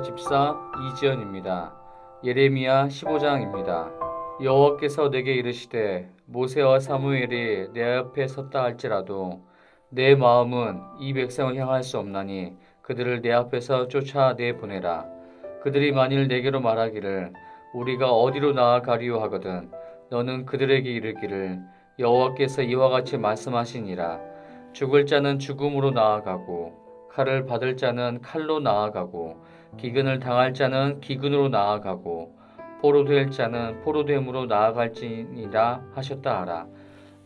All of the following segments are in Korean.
집사 이지연입니다. 예레미야 15장입니다. 여호와께서 내게 이르시되 모세와 사무엘이 내 앞에 섰다 할지라도 내 마음은 이 백성을 향할 수 없나니 그들을 내 앞에서 쫓아내보내라. 그들이 만일 내게로 말하기를 우리가 어디로 나아가리요 하거든 너는 그들에게 이르기를 여호와께서 이와 같이 말씀하시니라. 죽을 자는 죽음으로 나아가고 칼을 받을 자는 칼로 나아가고 기근을 당할 자는 기근으로 나아가고 포로될 자는 포로됨으로 나아갈지니라 하셨다 하라.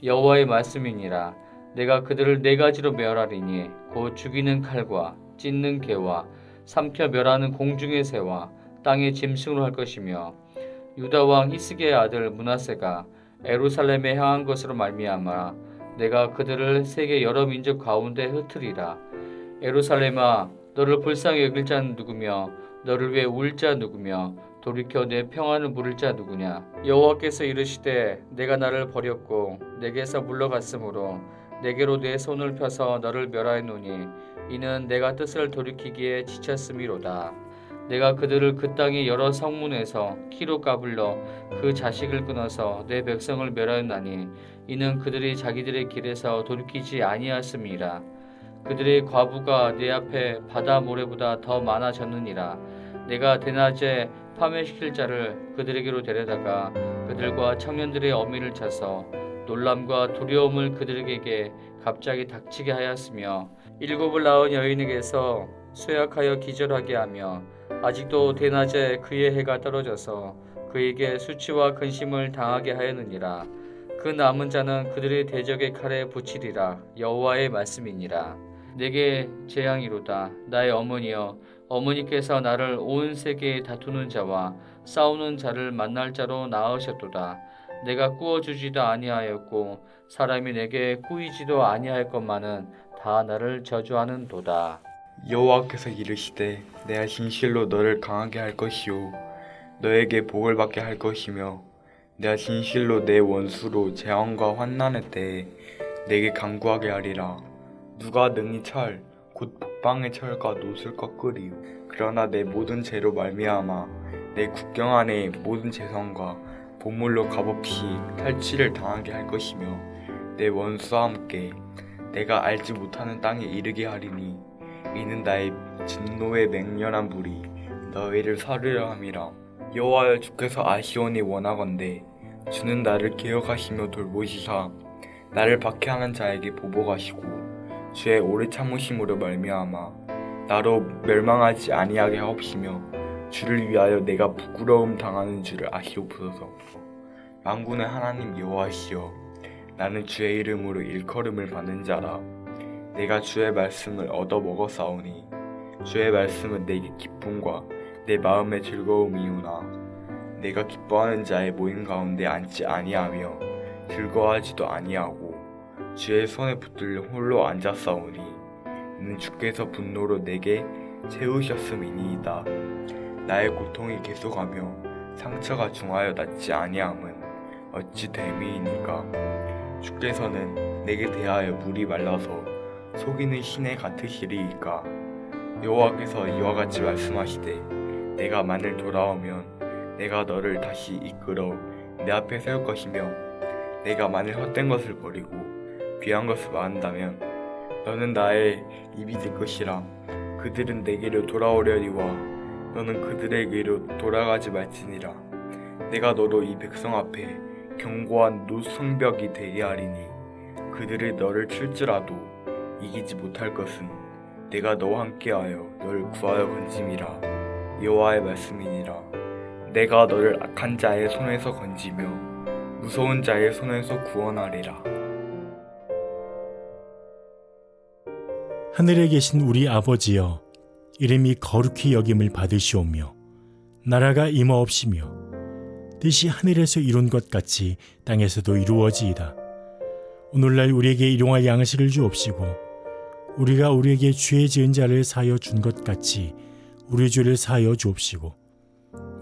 여호와의 말씀이니라. 내가 그들을 네 가지로 멸하리니 곧 죽이는 칼과 찢는 개와 삼켜 멸하는 공중의 새와 땅의 짐승으로 할 것이며 유다 왕 히스기야의 아들 므낫세가 예루살렘에 향한 것으로 말미암아 내가 그들을 세계 여러 민족 가운데 흩으리라. 예루살렘아 너를 불쌍히 여길 자는 누구며 너를 위해 울 자 누구며 돌이켜 내 평안을 물을 자 누구냐. 여호와께서 이르시되 내가 나를 버렸고 내게서 물러갔으므로 내게로 내 손을 펴서 너를 멸하였노니 이는 내가 뜻을 돌이키기에 지쳤음이로다. 내가 그들을 그 땅의 여러 성문에서 키로 까불러 그 자식을 끊어서 내 백성을 멸하였나니 이는 그들이 자기들의 길에서 돌이키지 아니하였음이라. 그들의 과부가 내 앞에 바다 모래보다 더 많아졌느니라. 내가 대낮에 파멸시킬 자를 그들에게로 데려다가 그들과 청년들의 어미를 차서 놀람과 두려움을 그들에게 갑자기 닥치게 하였으며 일곱을 낳은 여인에게서 쇠약하여 기절하게 하며 아직도 대낮에 그의 해가 떨어져서 그에게 수치와 근심을 당하게 하였느니라. 그 남은 자는 그들의 대적의 칼에 붙이리라. 여호와의 말씀이니라. 내게 재앙이로다. 나의 어머니여, 어머니께서 나를 온 세계에 다투는 자와 싸우는 자를 만날 자로 낳으셨도다. 내가 꾸어주지도 아니하였고 사람이 내게 꾸이지도 아니할 것만은 다 나를 저주하는도다. 여호와께서 이르시되 내가 진실로 너를 강하게 할 것이요 너에게 복을 받게 할 것이며 내가 진실로 내 원수로 재앙과 환난의 때에 내게 강구하게 하리라. 누가 능히 철 곧 북방의 철과 노술 꺾으리요. 그러나 내 모든 죄로 말미암아 내 국경 안에 모든 재성과 보물로 값없이 탈취를 당하게 할 것이며 내 원수와 함께 내가 알지 못하는 땅에 이르게 하리니 이는 나의 진노의 맹렬한 불이 너희를 사르려 함이라. 여호와여, 주께서 아시온이 원하건대 주는 나를 기억하시며 돌보시사 나를 박해하는 자에게 보복하시고 주의 오래 참으심으로 말미암아 나로 멸망하지 아니하게 하옵시며 주를 위하여 내가 부끄러움 당하는 줄을 아시옵소서. 만군의 하나님 여호와시여, 나는 주의 이름으로 일컬음을 받는 자라. 내가 주의 말씀을 얻어 먹었사오니 주의 말씀은 내게 기쁨과 내 마음의 즐거움이오나 내가 기뻐하는 자의 모임 가운데 앉지 아니하며 즐거워하지도 아니하고 주의 손에 붙들려 홀로 앉았사오니 이는 주께서 분노로 내게 채우셨음이니이다. 나의 고통이 계속하며 상처가 중하여 낫지 아니함은 어찌 됨이니까. 주께서는 내게 대하여 물이 말라서 속이는 시내 같으시리이까. 여호와께서 이와 같이 말씀하시되 내가 만일 돌아오면 내가 너를 다시 이끌어 내 앞에 세울 것이며 내가 만일 헛된 것을 버리고 귀한 것을 말한다면 너는 나의 입이 될 것이라. 그들은 내게로 돌아오려니와 너는 그들에게로 돌아가지 말지니라. 내가 너로 이 백성 앞에 견고한 노성벽이 되게 하리니 그들이 너를 칠지라도 이기지 못할 것은 내가 너와 함께하여 너를 구하여 건짐이라. 여호와의 말씀이니라. 내가 너를 악한 자의 손에서 건지며 무서운 자의 손에서 구원하리라. 하늘에 계신 우리 아버지여, 이름이 거룩히 여김을 받으시오며 나라가 임하옵시며 뜻이 하늘에서 이룬 것 같이 땅에서도 이루어지이다. 오늘날 우리에게 일용할 양식을 주옵시고 우리가 우리에게 죄 지은 자를 사하여 준 것 같이 우리 죄를 사하여 주옵시고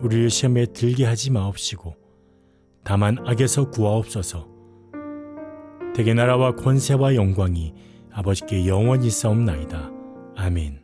우리를 시험에 들게 하지 마옵시고 다만 악에서 구하옵소서. 대개 나라와 권세와 영광이 아버지께 영원히 있사옵나이다. 아멘.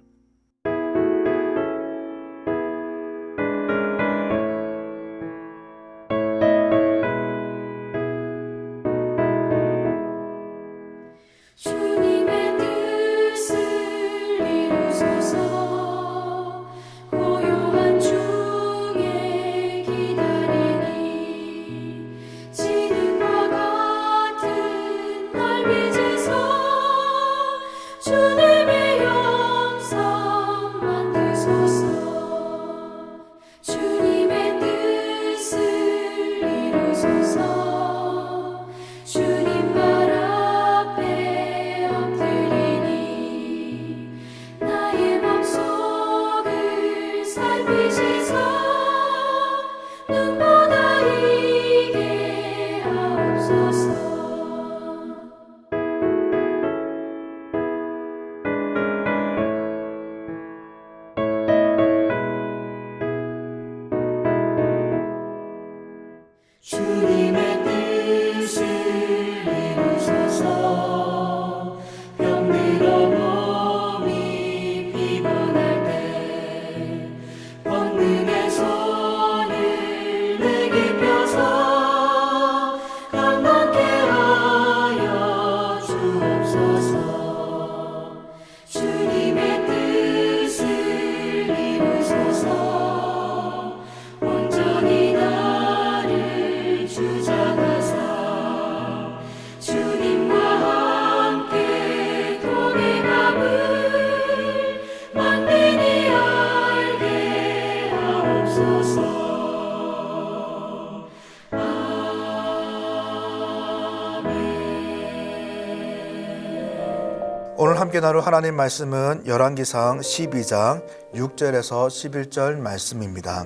오늘 함께 나눌 하나님 말씀은 열왕기상 12장 6절에서 11절 말씀입니다.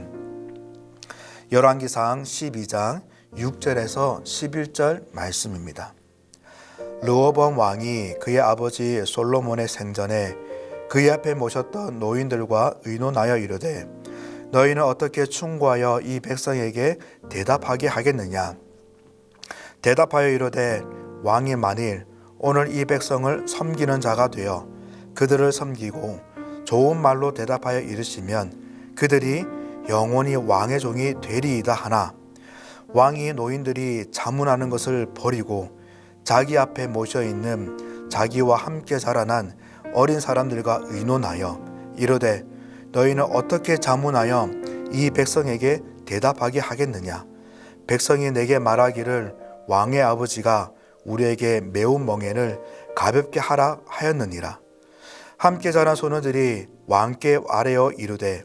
열왕기상 12장 6절에서 11절 말씀입니다. 르호보암 왕이 그의 아버지 솔로몬의 생전에 그의 앞에 모셨던 노인들과 의논하여 이르되 너희는 어떻게 충고하여 이 백성에게 대답하게 하겠느냐. 대답하여 이르되 왕이 만일 오늘 이 백성을 섬기는 자가 되어 그들을 섬기고 좋은 말로 대답하여 이르시면 그들이 영원히 왕의 종이 되리이다 하나 왕이 노인들이 자문하는 것을 버리고 자기 앞에 모셔 있는 자기와 함께 자라난 어린 사람들과 의논하여 이르되 너희는 어떻게 자문하여 이 백성에게 대답하게 하겠느냐. 백성이 내게 말하기를 왕의 아버지가 우리에게 매운 멍에를 가볍게 하라 하였느니라. 함께 자란 소녀들이 왕께 아뢰어 이르되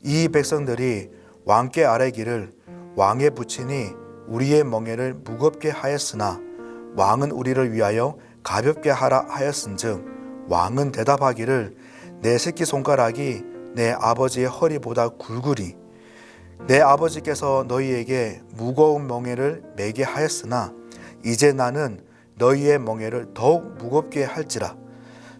이 백성들이 왕께 아뢰기를 왕의 부친이 우리의 멍에를 무겁게 하였으나 왕은 우리를 위하여 가볍게 하라 하였은즉 왕은 대답하기를 내 새끼손가락이 내 아버지의 허리보다 굵으리 내 아버지께서 너희에게 무거운 멍에를 매게 하였으나 이제 나는 너희의 멍에를 더욱 무겁게 할지라.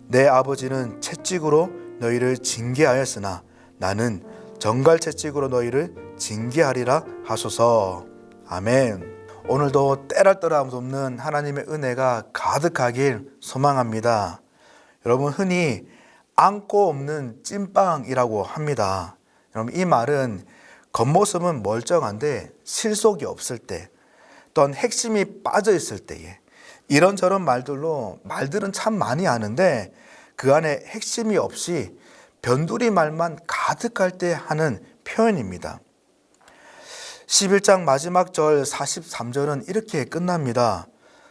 내 아버지는 채찍으로 너희를 징계하였으나 나는 정갈 채찍으로 너희를 징계하리라 하소서. 아멘. 오늘도 때랄 떠람 없는 하나님의 은혜가 가득하길 소망합니다. 여러분, 흔히 안고 없는 찐빵이라고 합니다. 여러분, 이 말은 겉모습은 멀쩡한데 실속이 없을 때 또는 핵심이 빠져 있을 때에 이런저런 말들은 참 많이 하는데 그 안에 핵심이 없이 변두리 말만 가득할 때 하는 표현입니다. 11장 마지막 절 43절은 이렇게 끝납니다.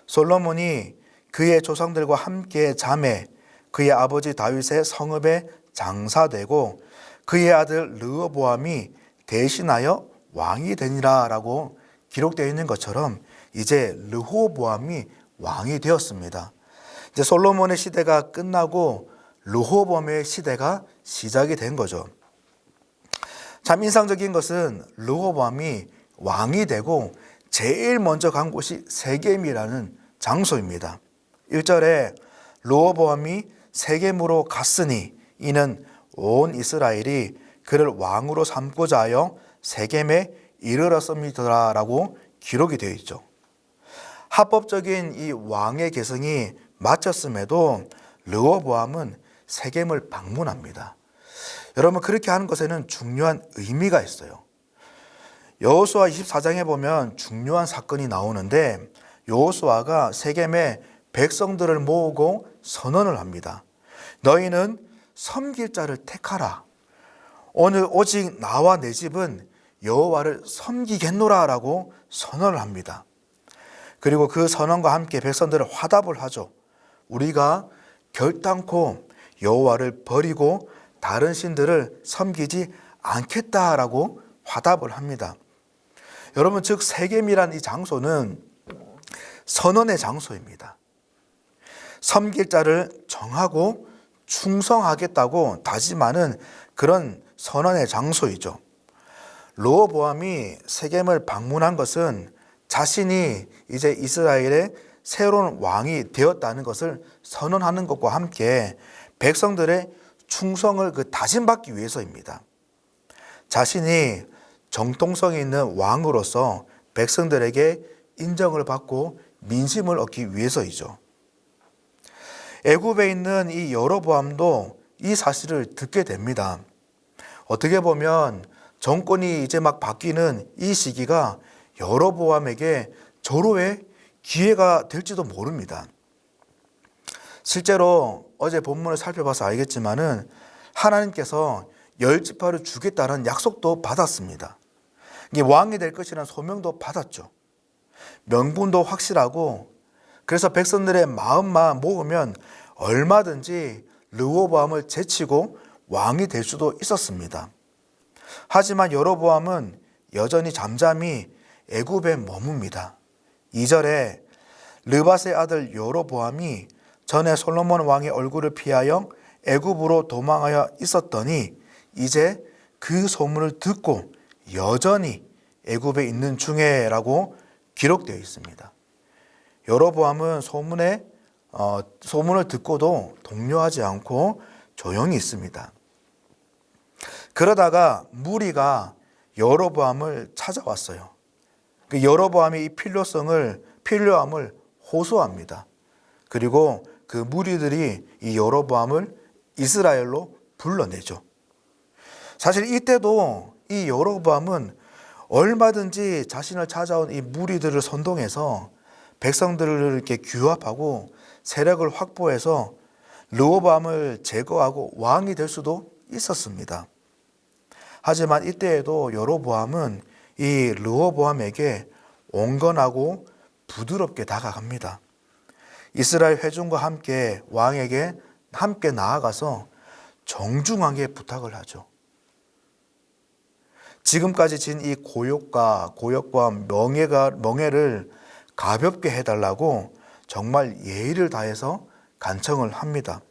솔로몬이 그의 조상들과 함께 잠에 그의 아버지 다윗의 성읍에 장사되고 그의 아들 르호보암이 대신하여 왕이 되니라 라고 기록되어 있는 것처럼 이제 르호보암이 왕이 되었습니다. 이제 솔로몬의 시대가 끝나고 르호보암의 시대가 시작이 된 거죠. 참 인상적인 것은 르호보암이 왕이 되고 제일 먼저 간 곳이 세겜이라는 장소입니다. 1절에 르호보암이 세겜으로 갔으니 이는 온 이스라엘이 그를 왕으로 삼고자 하여 세겜에 이르렀습니다라고 기록이 되어 있죠. 합법적인 이 왕의 계승이 마쳤음에도 르호보암은 세겜을 방문합니다. 여러분, 그렇게 하는 것에는 중요한 의미가 있어요. 여호수아 24장에 보면 중요한 사건이 나오는데 여호수아가 세겜에 백성들을 모으고 선언을 합니다. 너희는 섬길 자를 택하라. 오늘 오직 나와 내 집은 여호와를 섬기겠노라 라고 선언을 합니다. 그리고 그 선언과 함께 백성들은 화답을 하죠. 우리가 결단코 여호와를 버리고 다른 신들을 섬기지 않겠다라고 화답을 합니다. 여러분, 즉 세겜이란 이 장소는 선언의 장소입니다. 섬길 자를 정하고 충성하겠다고 다짐하는 그런 선언의 장소이죠. 르호보암이 세겜을 방문한 것은 자신이 이제 이스라엘의 새로운 왕이 되었다는 것을 선언하는 것과 함께 백성들의 충성을 다짐받기 위해서입니다. 자신이 정통성 있는 왕으로서 백성들에게 인정을 받고 민심을 얻기 위해서이죠. 애굽에 있는 이 여로보암도 이 사실을 듣게 됩니다. 어떻게 보면 정권이 이제 막 바뀌는 이 시기가 여로보암에게 절호의 기회가 될지도 모릅니다. 실제로 어제 본문을 살펴봐서 알겠지만은 하나님께서 10지파를 주겠다는 약속도 받았습니다. 이게 왕이 될 것이라는 소명도 받았죠. 명분도 확실하고 그래서 백성들의 마음만 모으면 얼마든지 르호보암을 제치고 왕이 될 수도 있었습니다. 하지만 여로보암은 여전히 잠잠히 애굽에 머뭅니다. 2절에 르밧의 아들 여로보암이 전에 솔로몬 왕의 얼굴을 피하여 애굽으로 도망하여 있었더니 이제 그 소문을 듣고 여전히 애굽에 있는 중에라고 기록되어 있습니다. 여로보암은 소문을 듣고도 동요하지 않고 조용히 있습니다. 그러다가 무리가 여로보암을 찾아왔어요. 그 여로보암이 이 필요함을 호소합니다. 그리고 그 무리들이 이 여로보암을 이스라엘로 불러내죠. 사실 이때도 이 여로보암은 얼마든지 자신을 찾아온 이 무리들을 선동해서 백성들을 이렇게 규합하고 세력을 확보해서 르호보암을 제거하고 왕이 될 수도 있었습니다. 하지만 이때에도 여로보암은 이 르호보암에게 온건하고 부드럽게 다가갑니다. 이스라엘 회중과 함께 왕에게 함께 나아가서 정중하게 부탁을 하죠. 지금까지 진 이 고역과 명예를 가볍게 해달라고 정말 예의를 다해서 간청을 합니다.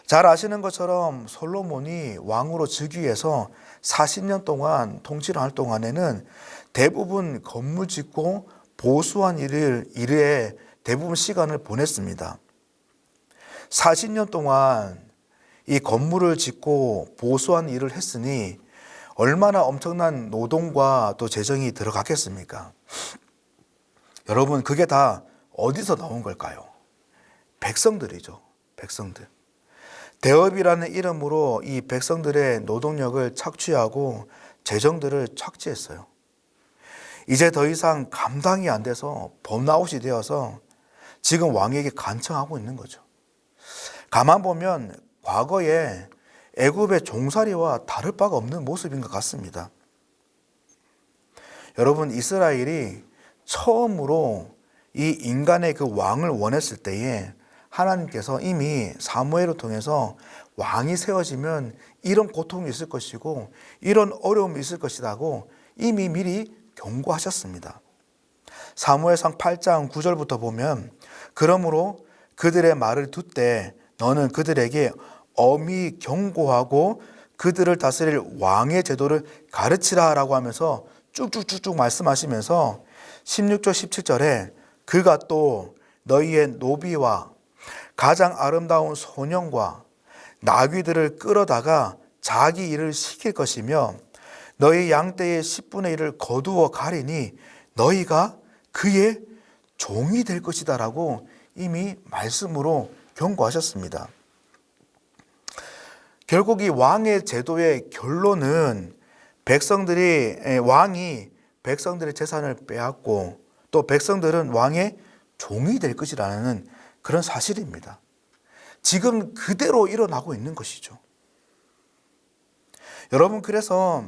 잘 아시는 것처럼 솔로몬이 왕으로 즉위해서 40년 동안 통치를 할 동안에는 대부분 건물 짓고 보수한 일에 대부분 시간을 보냈습니다. 40년 동안 이 건물을 짓고 보수한 일을 했으니 얼마나 엄청난 노동과 또 재정이 들어갔겠습니까? 여러분, 그게 다 어디서 나온 걸까요? 백성들이죠. 백성들. 대업이라는 이름으로 이 백성들의 노동력을 착취하고 재정들을 착취했어요. 이제 더 이상 감당이 안 돼서 번아웃이 되어서 지금 왕에게 간청하고 있는 거죠. 가만 보면 과거에 애굽의 종살이와 다를 바가 없는 모습인 것 같습니다. 여러분, 이스라엘이 처음으로 이 인간의 그 왕을 원했을 때에 하나님께서 이미 사무엘을 통해서 왕이 세워지면 이런 고통이 있을 것이고 이런 어려움이 있을 것이라고 이미 미리 경고하셨습니다. 사무엘상 8장 9절부터 보면 그러므로 그들의 말을 듣되 너는 그들에게 엄히 경고하고 그들을 다스릴 왕의 제도를 가르치라라고 하면서 쭉쭉쭉쭉 말씀하시면서 16절 17절에 그가 또 너희의 노비와 가장 아름다운 소년과 나귀들을 끌어다가 자기 일을 시킬 것이며 너희 양떼의 10분의 1을 거두어 가리니 너희가 그의 종이 될 것이다 라고 이미 말씀으로 경고하셨습니다. 결국 이 왕의 제도의 결론은 왕이 백성들의 재산을 빼앗고 또 백성들은 왕의 종이 될 것이라는 그런 사실입니다. 지금 그대로 일어나고 있는 것이죠. 여러분, 그래서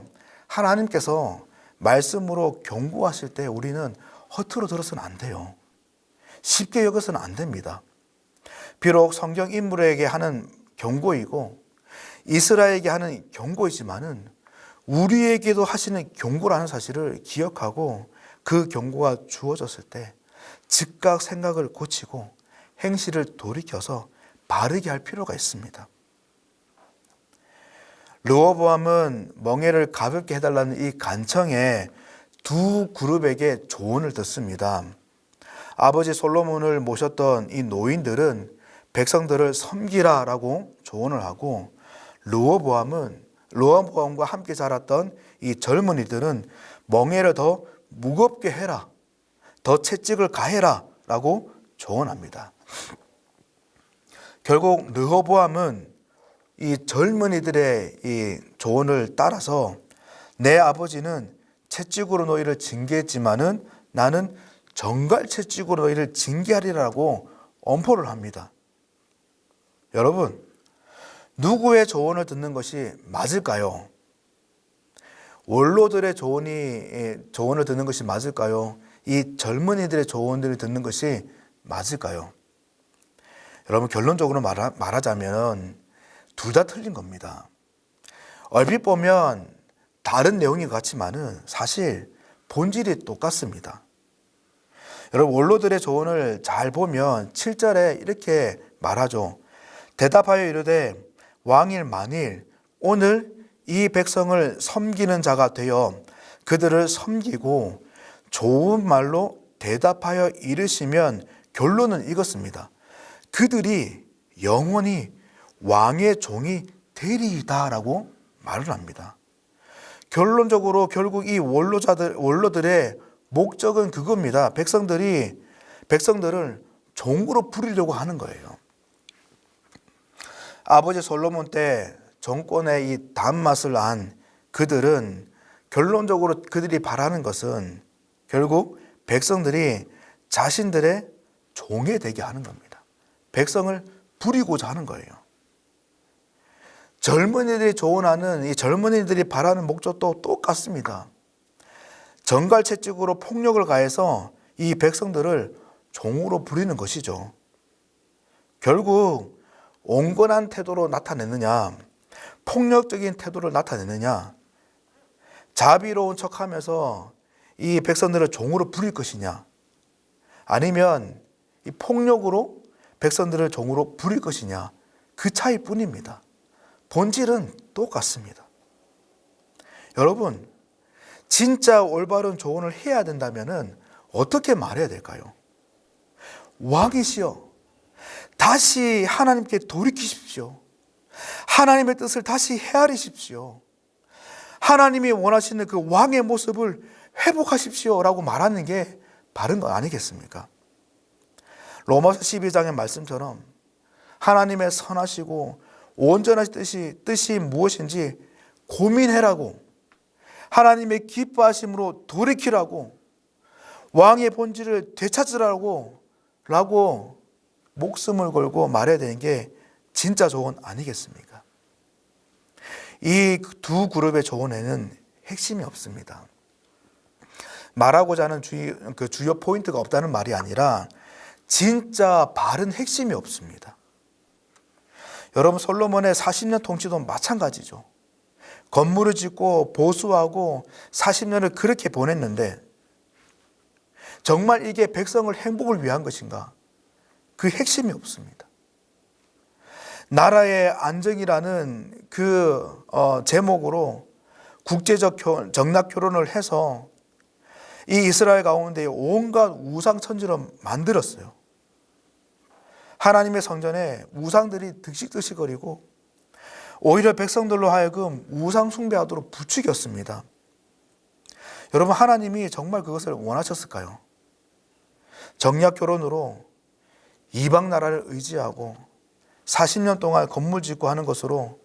하나님께서 말씀으로 경고하실 때 우리는 허투루 들어서는 안 돼요. 쉽게 여겨서는 안 됩니다. 비록 성경 인물에게 하는 경고이고 이스라엘에게 하는 경고이지만은 우리에게도 하시는 경고라는 사실을 기억하고 그 경고가 주어졌을 때 즉각 생각을 고치고 행실을 돌이켜서 바르게 할 필요가 있습니다. 르호보암은 멍에를 가볍게 해달라는 이 간청에 두 그룹에게 조언을 듣습니다. 아버지 솔로몬을 모셨던 이 노인들은 백성들을 섬기라라고 조언을 하고 르호보암과 함께 자랐던 이 젊은이들은 멍에를 더 무겁게 해라, 더 채찍을 가해라 라고 조언합니다. 결국 르호보암은 이 젊은이들의 이 조언을 따라서 내 아버지는 채찍으로 너희를 징계했지만은 나는 정갈 채찍으로 너희를 징계하리라고 엄포를 합니다. 여러분, 누구의 조언을 듣는 것이 맞을까요? 원로들의 조언을 듣는 것이 맞을까요? 이 젊은이들의 조언들을 듣는 것이 맞을까요? 여러분, 결론적으로 말하자면 둘 다 틀린 겁니다. 얼핏 보면 다른 내용인 것 같지만은 사실 본질이 똑같습니다. 여러분, 원로들의 조언을 잘 보면 7절에 이렇게 말하죠. 대답하여 이르되 왕일 만일 오늘 이 백성을 섬기는 자가 되어 그들을 섬기고 좋은 말로 대답하여 이르시면 결론은 이것입니다. 그들이 영원히 왕의 종이 되리이다라고 말을 합니다. 결론적으로 결국 이 원로들의 목적은 그겁니다. 백성들을 종으로 부리려고 하는 거예요. 아버지 솔로몬 때 정권의 이 단맛을 안 그들은 결론적으로 그들이 바라는 것은 결국 백성들이 자신들의 종이 되게 하는 겁니다. 백성을 부리고자 하는 거예요. 젊은이들이 조언하는 이 젊은이들이 바라는 목적도 똑같습니다. 정갈채찍으로 폭력을 가해서 이 백성들을 종으로 부리는 것이죠. 결국 온건한 태도로 나타내느냐, 폭력적인 태도를 나타내느냐, 자비로운 척하면서 이 백성들을 종으로 부릴 것이냐, 아니면 이 폭력으로 백성들을 종으로 부릴 것이냐, 그 차이뿐입니다. 본질은 똑같습니다. 여러분, 진짜 올바른 조언을 해야 된다면 어떻게 말해야 될까요? 왕이시여, 다시 하나님께 돌이키십시오. 하나님의 뜻을 다시 헤아리십시오. 하나님이 원하시는 그 왕의 모습을 회복하십시오 라고 말하는 게 바른 거 아니겠습니까? 로마서 12장의 말씀처럼 하나님의 선하시고 온전하신 뜻이 무엇인지 고민해라고, 하나님의 기뻐하심으로 돌이키라고, 왕의 본질을 되찾으라고 목숨을 걸고 말해야 되는 게 진짜 조언 아니겠습니까? 이 두 그룹의 조언에는 핵심이 없습니다. 말하고자 하는 주요 포인트가 없다는 말이 아니라 진짜 바른 핵심이 없습니다. 여러분, 솔로몬의 40년 통치도 마찬가지죠. 건물을 짓고 보수하고 40년을 그렇게 보냈는데 정말 이게 백성을 행복을 위한 것인가? 그 핵심이 없습니다. 나라의 안정이라는 그 제목으로 국제적 정락 결혼을 해서 이 이스라엘 가운데 온갖 우상 천지를 만들었어요. 하나님의 성전에 우상들이 득식득식거리고 오히려 백성들로 하여금 우상 숭배하도록 부추겼습니다. 여러분, 하나님이 정말 그것을 원하셨을까요? 정략 결혼으로 이방 나라를 의지하고 40년 동안 건물 짓고 하는 것으로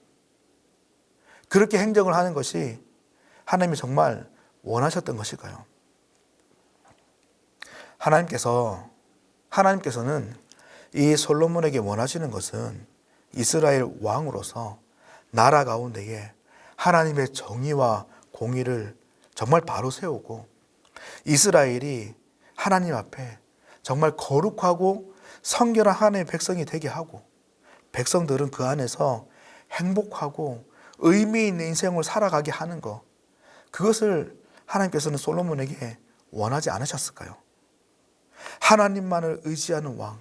그렇게 행정을 하는 것이 하나님이 정말 원하셨던 것일까요? 하나님께서는 이 솔로몬에게 원하시는 것은 이스라엘 왕으로서 나라 가운데에 하나님의 정의와 공의를 정말 바로 세우고 이스라엘이 하나님 앞에 정말 거룩하고 성결한 하나님의 백성이 되게 하고 백성들은 그 안에서 행복하고 의미 있는 인생을 살아가게 하는 것, 그것을 하나님께서는 솔로몬에게 원하지 않으셨을까요? 하나님만을 의지하는 왕,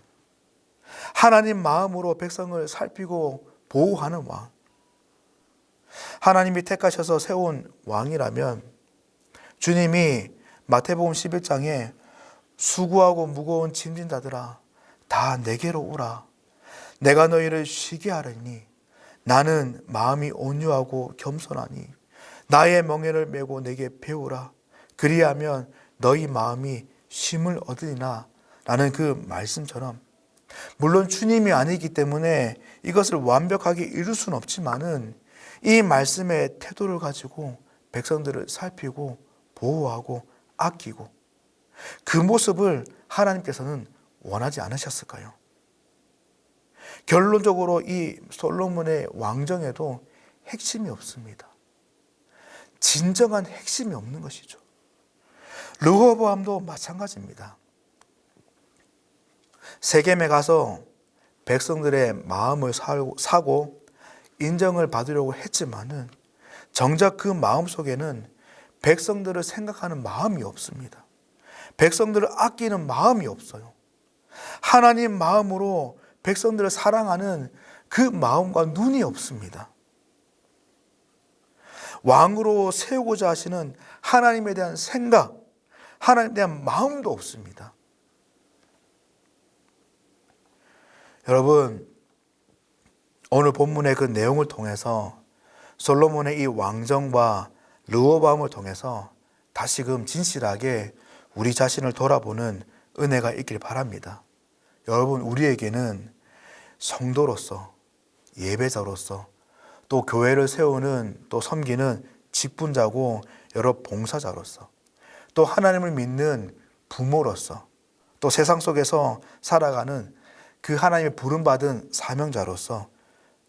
하나님 마음으로 백성을 살피고 보호하는 왕, 하나님이 택하셔서 세운 왕이라면 주님이 마태복음 11장에 수고하고 무거운 짐진 자들아 다 내게로 오라, 내가 너희를 쉬게 하리니 나는 마음이 온유하고 겸손하니 나의 멍에를 메고 내게 배우라, 그리하면 너희 마음이 쉼을 얻으리나 라는 그 말씀처럼, 물론 주님이 아니기 때문에 이것을 완벽하게 이룰 수는 없지만은 이 말씀의 태도를 가지고 백성들을 살피고 보호하고 아끼고 그 모습을 하나님께서는 원하지 않으셨을까요? 결론적으로 이 솔로몬의 왕정에도 핵심이 없습니다. 진정한 핵심이 없는 것이죠. 르호보암도 마찬가지입니다. 세겜에 가서 백성들의 마음을 사고 인정을 받으려고 했지만은 정작 그 마음 속에는 백성들을 생각하는 마음이 없습니다. 백성들을 아끼는 마음이 없어요. 하나님 마음으로 백성들을 사랑하는 그 마음과 눈이 없습니다. 왕으로 세우고자 하시는 하나님에 대한 생각, 하나님에 대한 마음도 없습니다. 여러분, 오늘 본문의 그 내용을 통해서 솔로몬의 이 왕정과 르호보암을 통해서 다시금 진실하게 우리 자신을 돌아보는 은혜가 있길 바랍니다. 여러분, 우리에게는 성도로서, 예배자로서, 또 교회를 세우는, 또 섬기는 직분자고 여러 봉사자로서, 또 하나님을 믿는 부모로서, 또 세상 속에서 살아가는 그 하나님의 부름받은 사명자로서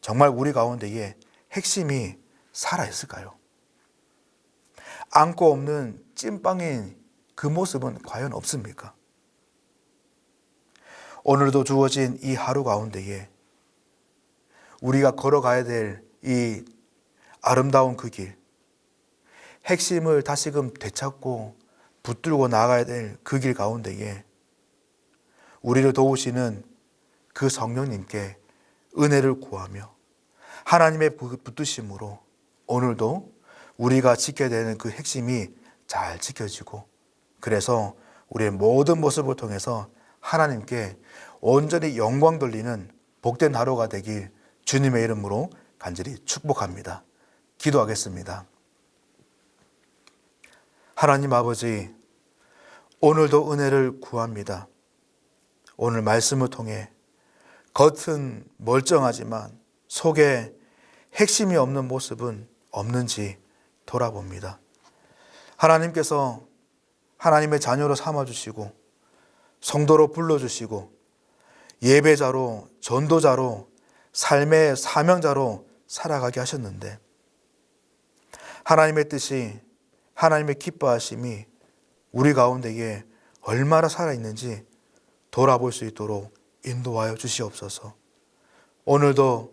정말 우리 가운데에 핵심이 살아있을까요? 안고 없는 찐빵인 그 모습은 과연 없습니까? 오늘도 주어진 이 하루 가운데에 우리가 걸어가야 될 이 아름다운 그 길, 핵심을 다시금 되찾고 붙들고 나가야 될 그 길 가운데에 우리를 도우시는 그 성령님께 은혜를 구하며 하나님의 붙드심으로 오늘도 우리가 지켜야 되는 그 핵심이 잘 지켜지고, 그래서 우리의 모든 모습을 통해서 하나님께 온전히 영광 돌리는 복된 하루가 되길 주님의 이름으로 간절히 축복합니다. 기도하겠습니다. 하나님 아버지, 오늘도 은혜를 구합니다. 오늘 말씀을 통해 겉은 멀쩡하지만 속에 핵심이 없는 모습은 없는지 돌아봅니다. 하나님께서 하나님의 자녀로 삼아주시고 성도로 불러주시고 예배자로, 전도자로, 삶의 사명자로 살아가게 하셨는데, 하나님의 뜻이, 하나님의 기뻐하심이 우리 가운데에 얼마나 살아있는지 돌아볼 수 있도록 인도하여 주시옵소서. 오늘도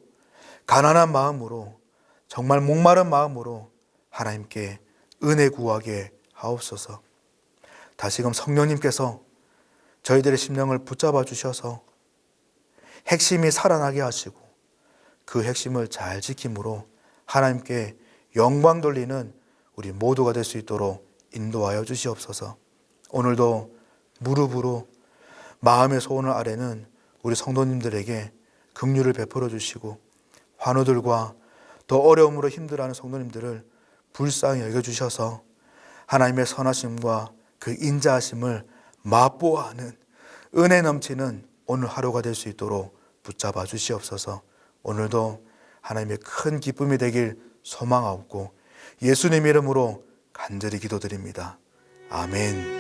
가난한 마음으로, 정말 목마른 마음으로 하나님께 은혜 구하게 하옵소서. 다시금 성령님께서 저희들의 심령을 붙잡아 주셔서 핵심이 살아나게 하시고 그 핵심을 잘 지킴으로 하나님께 영광 돌리는 우리 모두가 될 수 있도록 인도하여 주시옵소서. 오늘도 무릎으로 마음의 소원을 아뢰는 우리 성도님들에게 긍휼을 베풀어 주시고 환우들과 더 어려움으로 힘들어하는 성도님들을 불쌍히 여겨주셔서 하나님의 선하심과 그 인자하심을 맛보아하는 은혜 넘치는 오늘 하루가 될 수 있도록 붙잡아 주시옵소서. 오늘도 하나님의 큰 기쁨이 되길 소망하옵고 예수님 이름으로 간절히 기도드립니다. 아멘.